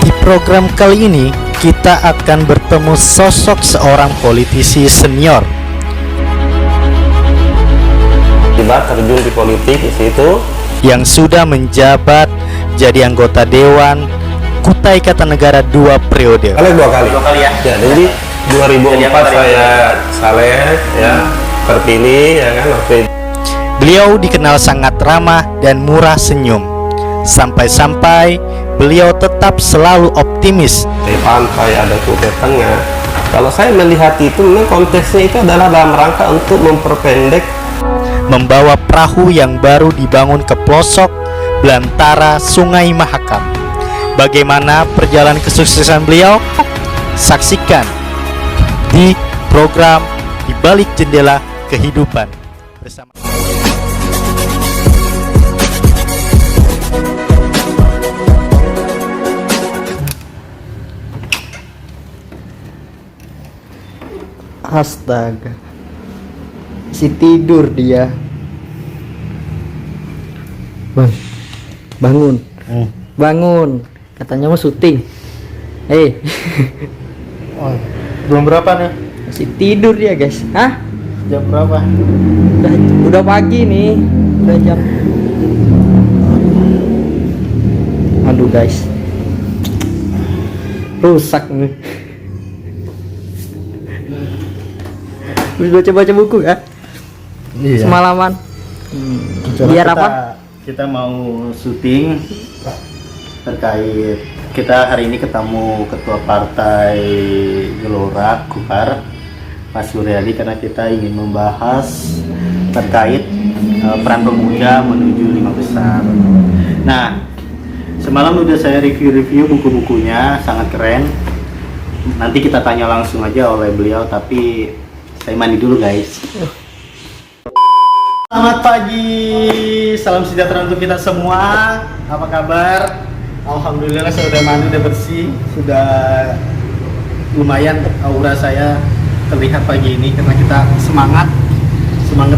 Di program kali ini kita akan bertemu sosok seorang politisi senior tiba terjun di politik di situ yang sudah menjabat jadi anggota Dewan Kutai Kartanegara 2 periode. dua kali ya. Ya, jadi 2004 saya saleh ya, terpilih ya kan waktu itu. Beliau dikenal sangat ramah dan murah senyum. Sampai-sampai beliau tetap selalu optimis. Di pantai ada Kutai Tengah. Kalau saya melihat itu memang konteksnya itu adalah dalam rangka untuk memperpendek, Membawa perahu yang baru dibangun ke pelosok belantara Sungai Mahakam. Bagaimana perjalanan kesuksesan beliau? Saksikan di program Di Balik Jendela Kehidupan bersama Astaga, si tidur dia. Bang, bangun, bangun. Katanya mau syuting. Oh, belum berapa nih? Masih tidur dia guys. Hah? Jam berapa? Udah pagi nih. Udah jam. Aduh guys, rusak nih. Terus baca-baca buku ya? Iya. Semalaman. Biar apa? Kita mau syuting terkait kita hari ini ketemu ketua partai Gelora Kukar Pak Suryadi karena kita ingin membahas terkait peran pemuda menuju 5 besar. Nah, semalam udah saya review buku-bukunya, sangat keren. Nanti kita tanya langsung aja oleh beliau, tapi saya mandi dulu guys. Selamat pagi, salam sejahtera untuk kita semua. Apa kabar? Alhamdulillah saya udah mandi, udah bersih, sudah lumayan aura saya terlihat pagi ini karena kita semangat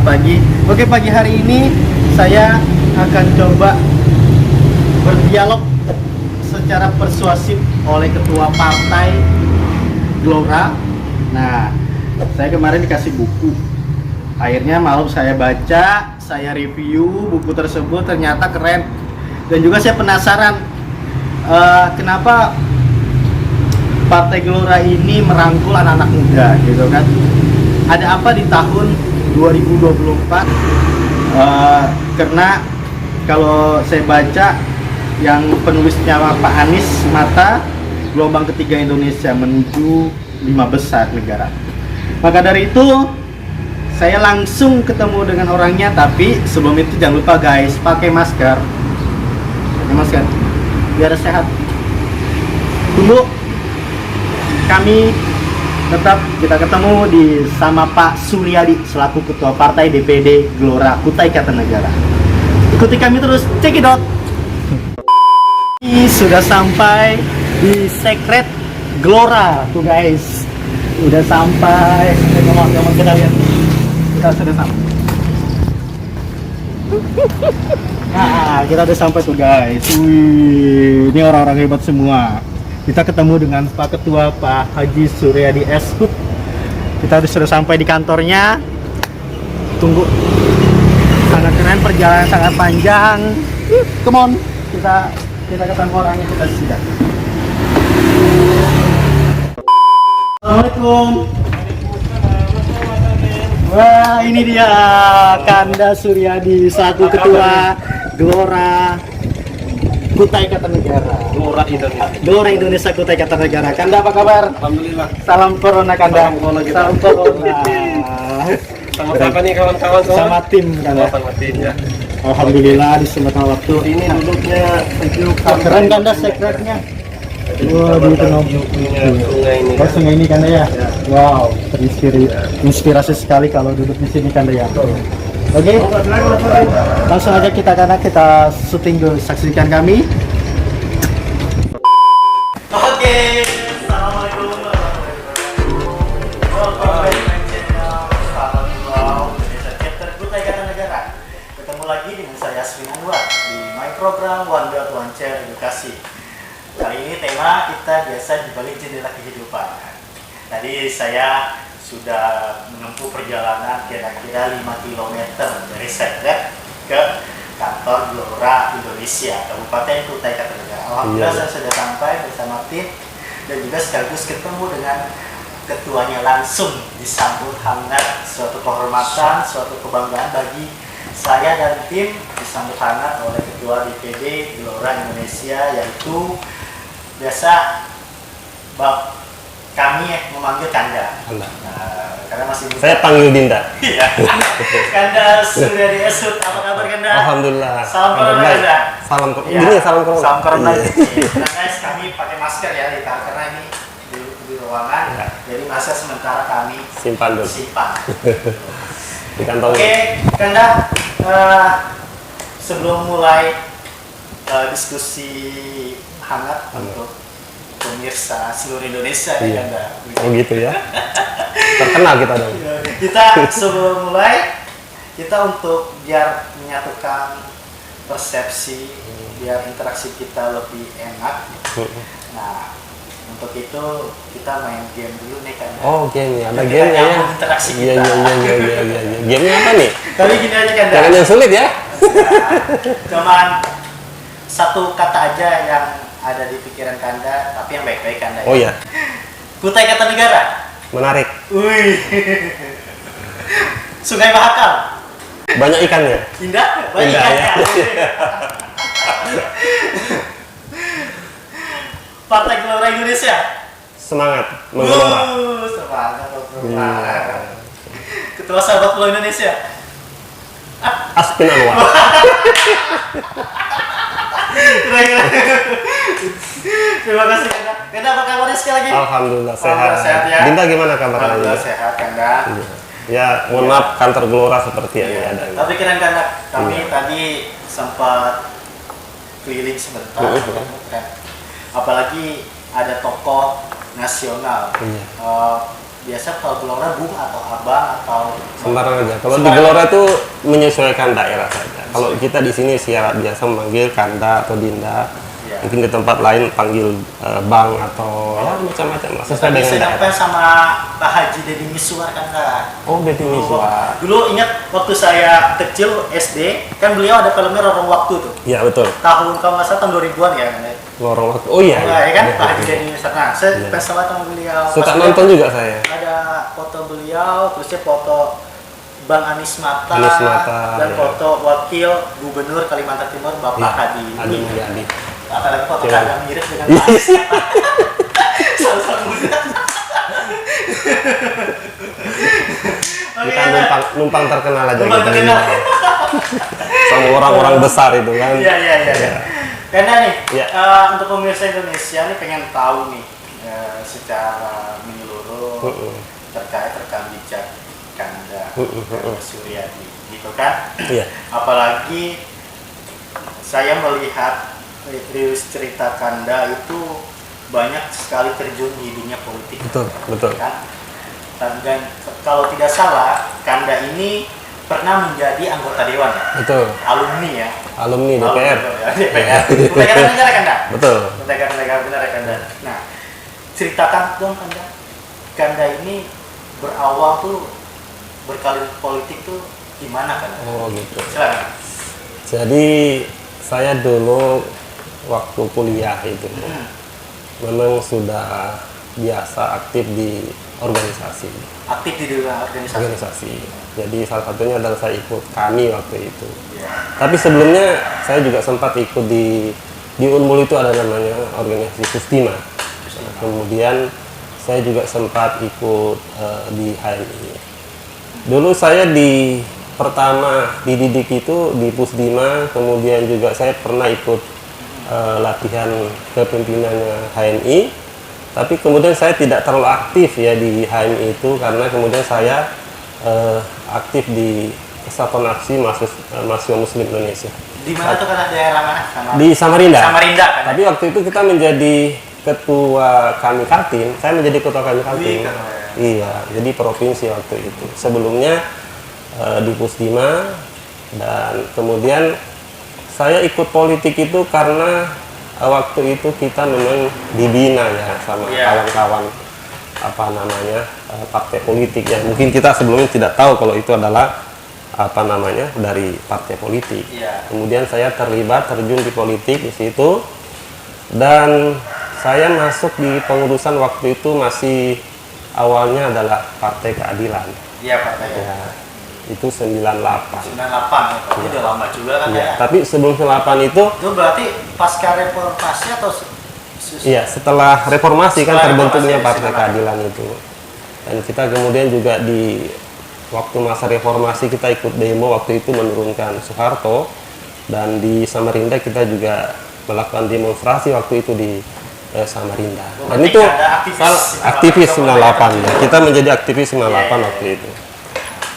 pagi. Oke, pagi hari ini saya akan coba berdialog secara persuasif oleh ketua partai Gelora. Nah, saya kemarin dikasih buku, akhirnya malam saya baca, saya review buku tersebut, ternyata keren. Dan juga saya penasaran kenapa Partai Gelora ini merangkul anak-anak muda gitu kan. Ada apa di tahun 2024? Karena kalau saya baca yang penulisnya Pak Anies Mata, gelombang ketiga Indonesia menuju 5 besar negara. Maka dari itu saya langsung ketemu dengan orangnya, tapi sebelum itu jangan lupa guys, pakai masker biar sehat. Tunggu, kami tetap kita ketemu di sama Pak Suryadi selaku ketua partai DPD Gelora Kutai Kartanegara. Ikuti kami terus, check it out. Sudah sampai di Sekret Gelora tuh guys. Udah sampai, ngomong kita lihat, kita sudah sampai. Nah, kita udah sampai tuh guys. Wih, ini orang-orang hebat semua. Kita ketemu dengan Pak Ketua Pak Haji Suryadi Eshub. Kita sudah sampai di kantornya. Tunggu, sangat keren, perjalanan sangat panjang. Come on, kita ketemu orangnya, kita sudah. Assalamualaikum. Wah, ini dia Kanda Suryadi, satu ketua Gelora Kutai Kartanegara. Gelora Indonesia Kutai Kartanegara. Kanda, apa kabar? Alhamdulillah. Salam corona Kanda. Salam corona. Sama siapa nih kawan-kawan semua? Sama tim Kanda. Sama tim ya. Alhamdulillah di sempatan waktu. Ini duduknya sejuk. Keren Kanda sekretnya. Wah, di sungai ini. Oh, sungai ini Kanda ya? Wow, inspirasi sekali kalau duduk di sini Kanda ya. Oke, langsung aja kita syuting dulu, saksikan kami. Oke, assalamualaikum warahmatullahi wabarakatuh. Chapter Kutai Kartanegara. Ketemu lagi dengan saya Aswin Anwar di My Program One God One Chair Edukasi. Kali ini tema kita biasa di balik jendela kehidupan. Tadi saya sudah menempuh perjalanan kira-kira 5 km dari Setret ke kantor Gelora Indonesia, Kabupaten Kutai Kartanegara. Alhamdulillah saya sudah sampai bersama tim dan juga sekaligus ketemu dengan ketuanya langsung, disambut hangat, suatu kehormatan, suatu kebanggaan bagi saya dan tim, disambut hangat oleh Ketua DPD Gelora Indonesia, yaitu biasa kami memanggil Kanda. Kanda. Nah, karena masih muda. Saya panggil Dinda. Iya. Kanda sudah diesut. Apa kabar Kanda? Alhamdulillah. Salam corona Kanda. Salam Iya. Gini salam corona. Salam corona. Iya. Nah guys, kami pakai masker ya karena ini di ruangan. Ya. Jadi masker sementara kami Simpan dulu. simpan. Di kantong. Oke, Kanda. Sebelum mulai diskusi hangat untuk pemirsa seluruh Indonesia ya Iya. Kanda. Oh gitu ya. Terkenal kita dong. Kita sebelum mulai kita untuk biar menyatukan persepsi, biar interaksi kita lebih enak. Nah, untuk itu kita main game dulu nih Kanda. Oh game ya, ada Kita game ya. nyambung interaksi Iya kita. iya. Gamenya apa nih? Kali gini aja Kanda. Jangan yang sulit ya. Cuman satu kata aja yang ada di pikiran Kanda, tapi yang baik-baik Kanda. Oh ya, Kutai Kartanegara. menarik. Wih. Sungai Mahakam. Banyak ikannya. Indah, banyak Indah, ya. ikannya. Partai Gelora Indonesia. Semangat menggelora. Semangat Iya. Ketua Sahabat Pulau Indonesia. Aspin Anwar. Keren. Terima kasih Kanda. Kanda apa kabarnya sekali lagi? Alhamdulillah Alhamdulillah sehat. sehat ya. Dinda gimana kabarnya? Alhamdulillah sehat Kanda. Ya, mohon maaf kantor Gelora seperti yang Iya. ada. Tapi keren Kanda, kami Iya. tadi sempat keliling sebentar. Iya. Kan. Apalagi ada tokoh nasional. Iya. Biasa kalau Gelora Bung atau Abang atau Sembarang aja. Kalau di Sembarang. Gelora itu menyesuaikan daerah saja. Kalau kita di sini siaran biasa memanggil Kanda atau Dinda. Iya. Mungkin di tempat lain panggil Bang atau ya macam-macam lah. Sesuai Tadi dengan saya nyampe daerah. sama Pak Haji Deddy Miswar Kanda. Oh, Deddy Miswar. Dulu ingat waktu saya kecil SD, kan beliau ada filmnya Lorong Waktu tuh. Iya betul. Tahun kalau nggak salah tahun 2000-an ya. Lorong waktu. Oh iya. Nah, ya kan Iya, Pak Haji iya. Deddy Miswar. Nah, saya Iya. fans banget sama beliau. Suka Pas nonton juga saya. ada foto beliau, terusnya foto Bang Anies Mata, Anies Mata, dan ya. foto Wakil Gubernur Kalimantan Timur Bapak Iya. Hadi. Adi Mulyadi. Apalagi foto Iya. Kanda mirip dengan Pak Anies. Sama-sama muda. Oke, Kita Kanda. numpang terkenal aja. Numpang kita terkenal. ini. Sama orang-orang besar itu kan. Iya. Iya. Karena nih, Iya. untuk pemirsa Indonesia nih pengen tahu nih secara menyeluruh terkait rekam jejak Kanda Suryadi, gitu kan? Iya. Apalagi saya melihat rilis cerita Kanda itu banyak sekali terjun di dunia politik. Betul. Kan? Dan kalau tidak salah, Kanda ini pernah menjadi anggota dewan, ya? Betul. Alumni ya. Alumni DPR. DPR. Kutai Kartanegara Kanda. Betul. Kutai Kartanegara benar ya Kanda. Nah, ceritakan dong Kanda. Kanda ini berawal tuh berkarir politik tuh gimana Kanda? Oh gitu. Silakan. Jadi saya dulu waktu kuliah itu memang sudah biasa aktif di organisasi. Aktif di dunia organisasi. Jadi salah satunya adalah saya ikut KAMI waktu itu. Ya. Tapi sebelumnya saya juga sempat ikut di Unmul itu ada namanya organisasi Pusdima. Kemudian saya juga sempat ikut di HMI. Dulu saya pertama dididik itu di Pusdima, kemudian juga saya pernah ikut latihan kepemimpinannya HMI. Tapi kemudian saya tidak terlalu aktif ya di HMI itu karena kemudian saya aktif di Kesatuan Aksi Mahasiswa Muslim Indonesia. Di mana tuh Kanda, daerah mana? Di Samarinda. Samarinda kan? Tapi waktu itu kita menjadi ketua kami Kaltim, saya menjadi ketua kami Kaltim. Wih, keren. Iya, jadi provinsi waktu itu. Sebelumnya di Pusdima dan kemudian saya ikut politik itu karena waktu itu kita memang dibina ya sama Iya. kawan-kawan apa namanya partai politik ya. Mungkin kita sebelumnya tidak tahu kalau itu adalah apa namanya dari partai politik. Iya. Kemudian saya terlibat terjun di politik di situ dan saya masuk di pengurusan waktu itu masih awalnya adalah Partai Keadilan. Iya Pak Taya. Ya, itu 98. 98 ya, udah lama juga kan Ya, ya. tapi sebelum 98 itu Itu berarti pasca reformasi atau iya, setelah reformasi kan Setelah terbentuknya reformasi, Partai setelah. Keadilan itu. Dan kita kemudian juga di waktu masa reformasi kita ikut demo waktu itu menurunkan Soeharto, dan di Samarinda kita juga melakukan demonstrasi waktu itu di Samarinda. Dan berarti itu ada aktivis aktivis 98 ya. ya. Kita menjadi aktivis 98 Iya. waktu itu.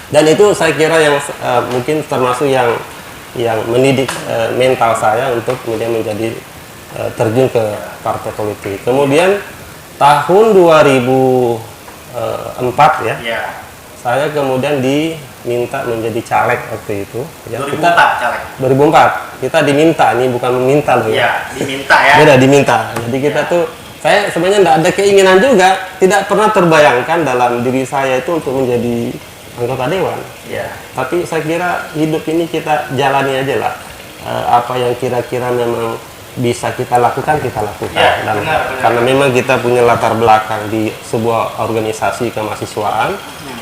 Dan itu saya kira yang mungkin termasuk yang mendidik mental saya untuk kemudian menjadi terjun ke partai politik. Kemudian tahun 2004 ya, Iya. saya kemudian diminta menjadi caleg waktu itu. Ya, 2004 caleg. 2004 kita diminta, ini bukan meminta loh ya. Iya, diminta ya. Beda diminta. Jadi kita tuh, saya sebenarnya tidak ada keinginan juga, tidak pernah terbayangkan dalam diri saya itu untuk menjadi anggota dewan. Iya. Tapi saya kira hidup ini kita jalani aja lah. Apa yang kira-kira memang bisa kita lakukan, kita lakukan. Ya, Dan benar. karena memang kita punya latar belakang di sebuah organisasi kemahasiswaan,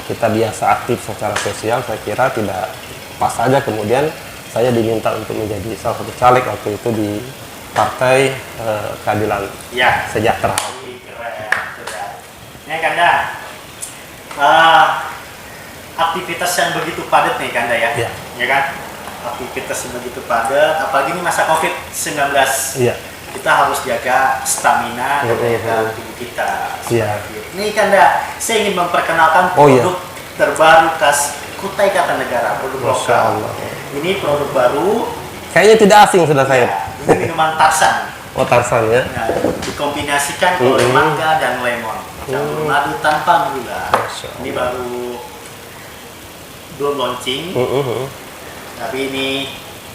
kita biasa aktif secara sosial, saya kira tidak pas saja kemudian saya diminta untuk menjadi salah satu caleg waktu itu di Partai Keadilan Iya. Sejahtera. Keren, keren. Nih Kanda, aktivitas yang begitu padat nih Kanda ya, Iya. ya kan? Aktivitas yang begitu padat, apalagi ini masa COVID-19. Iya. Kita harus jaga stamina dan daya tahan tubuh kita. Iya. Nih Kanda, saya ingin memperkenalkan Oh, iya. produk terbaru khas Kutai Kartanegara, produk Masya lokal. Allah. Ini produk baru, Kayaknya tidak asing sudah saya. ini minuman Tarsan. Oh, Tarsan ya. Nah, dikombinasikan oleh mangga dan lemon, campur madu tanpa gula. Masya Allah. Ini baru belum launching, tapi ini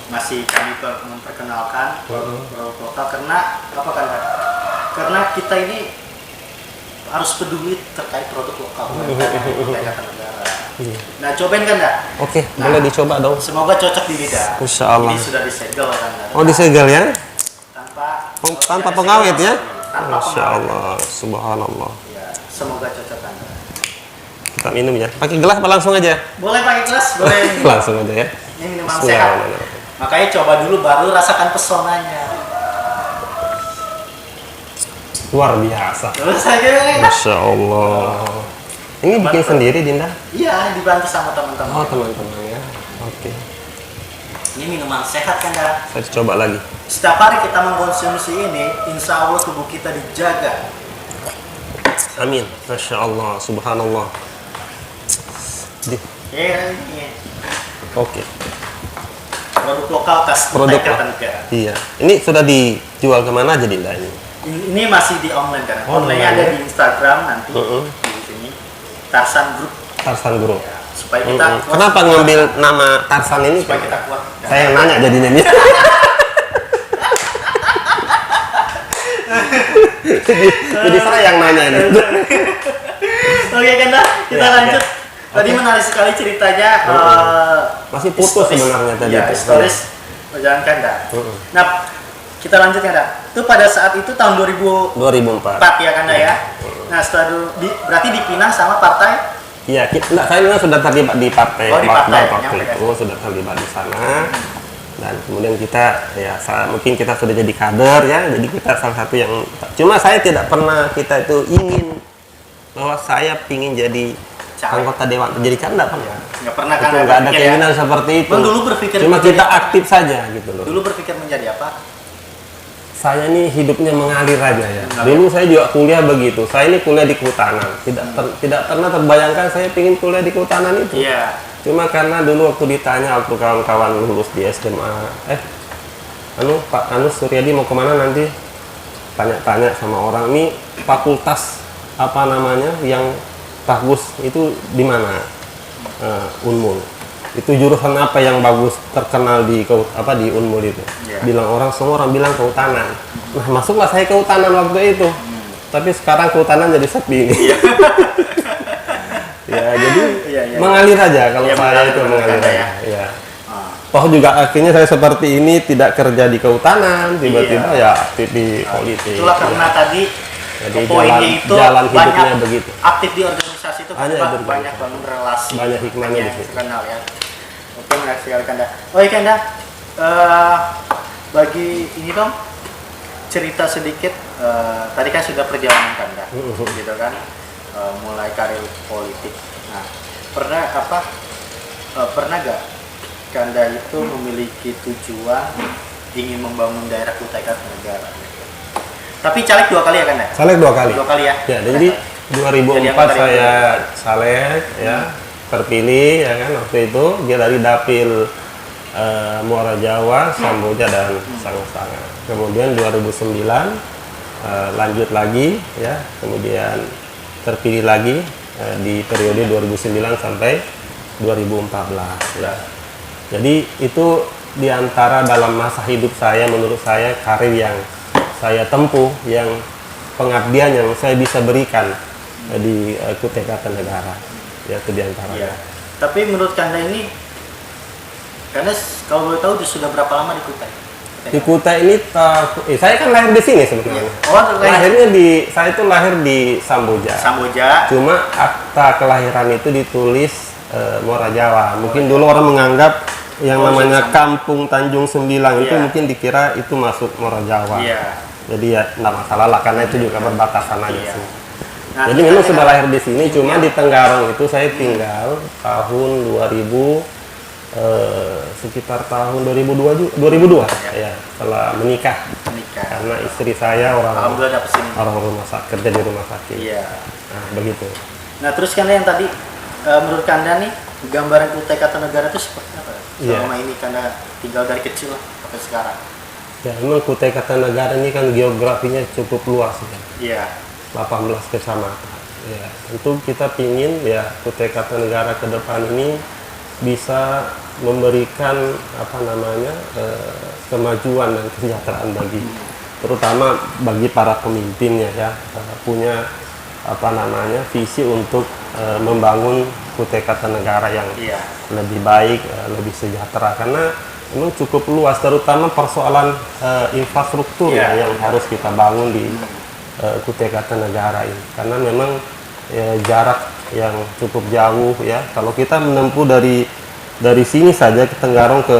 masih kami memperkenalkan produk lokal karena apa kan? Karena kita ini harus peduli terkait produk lokal Kutai Kartanegara. Nah, cobain kan enggak? Oke, Nah. boleh dicoba dong. Semoga cocok di lidah. Masya Allah. Ini sudah disegel kan? Oh, disegel ya? Tanpa pengawet ya? Tanpa Masya pengawet. Allah, subhanallah. Ya, semoga cocok Anda. Kita minum ya. Pakai gelas apa langsung aja? Boleh pakai gelas, boleh. Langsung aja ya. Ini minuman sehat. Bismillahirrahmanirrahim. Makanya coba dulu baru rasakan pesonanya. Luar biasa. Terus saya Masya Allah. Ini bikin sendiri, Dinda? iya dibantu sama teman-teman. Oh, teman-teman ya. Oke. Ini minuman sehat kan ya. Saya coba lagi. Setiap hari kita mengkonsumsi ini, insya Allah tubuh kita dijaga. Amin. Masya Allah, subhanallah. Ya, ini Oke. produk lokal khas Produk Kutai Kartanegara. Iya. Ini sudah dijual kemana aja, Dinda ini? Ini masih di online kan? Oh, Online online ada ya? di Instagram nanti di sini. Tarsan Group. Tarsan Group. Ya, supaya kita kuat. Kenapa ngambil nama Tarsan ini? Supaya kita kuat. Saya yang nanya jadinya nih. jadi saya yang nanya ini. Oke Kanda, kita Ya, lanjut. ya. Tadi menarik sekali ceritanya. Masih putus historis. sebenarnya tadi Ya, itu. historis perjalanan Kanda. Nah, kita lanjut Kanda. Itu pada saat itu tahun 2004 2004. ya Kanda ya. Nah, setelah berarti dipinang sama partai. Iya, enggak, saya memang sudah terlibat di partai Oh, di partai, waktu nyampe itu, sudah terlibat di sana. Dan kemudian kita ya mungkin kita sudah jadi kader ya, jadi kita salah satu yang cuma saya tidak pernah kita itu ingin bahwa saya ingin jadi Caleg. anggota dewan, jadi canda kan ya. Nggak pernah Itu kan nggak ada keinginan seperti itu. Bang, dulu berpikir cuma menjadi kita apa? aktif saja gitu loh. Dulu berpikir menjadi apa? Saya ini hidupnya mengalir aja ya. Mengalir. Dulu saya juga kuliah begitu. Saya ini kuliah di kehutanan. Tidak pernah terbayangkan saya ingin kuliah di kehutanan itu. Iya. Cuma karena dulu waktu ditanya waktu kawan-kawan lulus di SMA, Pak Anus Suryadi mau kemana nanti? Tanya-tanya sama orang ini fakultas apa namanya yang bagus itu di mana? Unmul. itu jurusan apa yang bagus terkenal di di Unmul itu. Iya. Semua orang bilang kehutanan. Nah, masuklah saya kehutanan waktu itu. Tapi sekarang kehutanan jadi sepi ini. Ya, jadi Iya. mengalir aja kalau Iya, saya itu mengalir mengalir aja aja. ya. Ya. Ah, Toh juga akhirnya saya seperti ini tidak kerja di kehutanan, tiba-tiba Iya. ya aktif di politik. itulah karena Ya. tadi Jadi poinnya itu jalan hidupnya banyak begitu. aktif di organisasi itu Hanya Pak, begitu. banyak bangun relasi, Banyak hikmahnya yang di situ. terkenal ya. Oke, menarik sekali Kanda. Oh iya Kanda, bagi ini dong cerita sedikit. Tadi kan sudah perjalanan Kanda, gitu kan, mulai karir politik. Nah, pernah gak Kanda itu memiliki tujuan ingin membangun daerah Kutai Kartanegara? Tapi caleg 2 kali ya Kanda? Caleg 2 kali. 2 kali ya? Ya, jadi 2004 Jadi anggota saya caleg ya, terpilih ya kan waktu itu dia dari dapil Muara Jawa, Samboja dan Sangassanga. Kemudian 2009 lanjut lagi ya, kemudian terpilih lagi di periode 2009 sampai 2014 ya. Jadi itu diantara dalam masa hidup saya, menurut saya karir yang saya tempuh, yang pengabdian yang saya bisa berikan di Kutai Kartanegara, ya itu diantaranya. Iya. Tapi menurut Kanda ini, Kanda kalau boleh tahu sudah berapa lama di Kutai? Di Kutai ini saya kan lahir di sini sebenarnya. Oh, Lahirnya saya itu lahir di Samboja. Samboja. Cuma akta kelahiran itu ditulis Muara Jawa. Mungkin dulu orang menganggap yang namanya Kampung Tanjung Sembilang itu Iya. mungkin dikira itu masuk Muara Jawa. Iya. Jadi ya nggak masalah lah karena itu juga berbatasan aja Iya. sih. Nah, Jadi terus memang Kanda sudah kan- lahir di sini, cuma di Tenggarong itu saya tinggal tahun 2000 sekitar tahun 2002 ya, setelah menikah. menikah. Karena istri saya Alhamdulillah dapet sini. orang rumah sakit, kerja di rumah sakit. Iya. Nah, begitu. Nah, terus Kanda yang tadi menurut Kanda nih gambaran Kutai Kartanegara itu seperti apa? Iya. Selama ini Kanda tinggal dari kecil lah sampai sekarang. Ya, memang Kutai Kartanegara ini kan geografinya cukup luas ya. Iya. 18 kecamatan. Ya, tentu kita pingin ya Kutai Kartanegara ke depan ini bisa memberikan kemajuan dan kesejahteraan terutama bagi para pemimpinnya ya, punya visi untuk membangun Kutai Kartanegara yang Iya. lebih baik, lebih sejahtera, karena memang cukup luas, terutama persoalan infrastruktur Iya. ya, yang harus kita bangun di Kutai Kartanegara ini, karena memang jarak yang cukup jauh ya. Kalau kita menempuh dari sini saja ke Tenggarong ke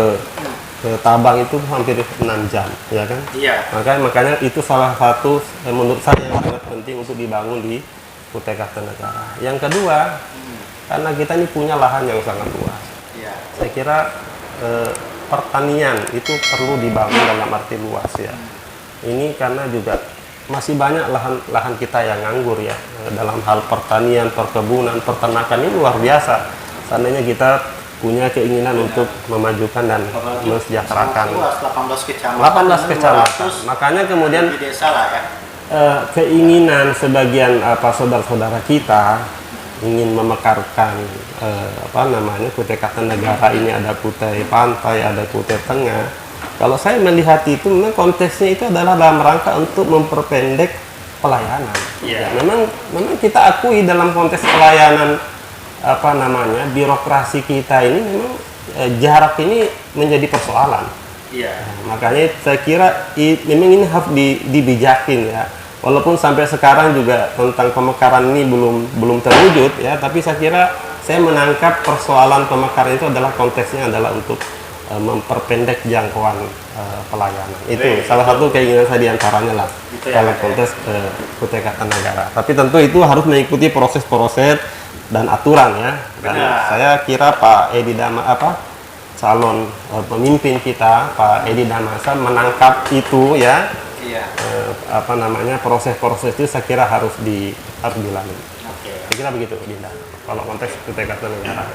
Tabang itu hampir 6 jam ya kan. Iya. Makanya itu salah satu menurut saya yang sangat penting untuk dibangun di Kutai Kartanegara. Yang kedua, karena kita ini punya lahan yang sangat luas. Iya. Saya kira pertanian itu perlu dibangun dalam arti luas ya. Ini karena juga masih banyak lahan kita yang nganggur ya, dalam hal pertanian, perkebunan, peternakan ini luar biasa. Seandainya kita punya keinginan untuk memajukan dan mensejahterakan Luas 18 kecamatan. 18 kecamatan. 200 Makanya kemudian di desa lah ya. keinginan sebagian saudara-saudara kita ingin memekarkan Kutai Kartanegara ini, ada Kutai Pantai, ada Kutai Tengah. Kalau saya melihat itu memang konteksnya itu adalah dalam rangka untuk memperpendek pelayanan. Iya. Ya, memang kita akui dalam konteks pelayanan birokrasi kita ini memang jarak ini menjadi persoalan. Iya. Nah, makanya saya kira memang ini harus dibijakin ya. Walaupun sampai sekarang juga tentang pemekaran ini belum terwujud ya, tapi saya kira saya menangkap persoalan pemekaran itu adalah konteksnya adalah untuk memperpendek jangkauan pelayanan. Itu salah satu keinginan saya diantaranya lah Gitu ya, dalam konteks Kutai Kartanegara. Tapi tentu itu harus mengikuti proses-proses dan aturan ya. Dan Benar. saya kira Pak Edi calon pemimpin kita Pak Edi Damasa menangkap itu ya. Iya. Proses-proses itu saya kira harus dilalui. Oke. Saya kira begitu, Dinda. Kalau konteks Kutai Kartanegara.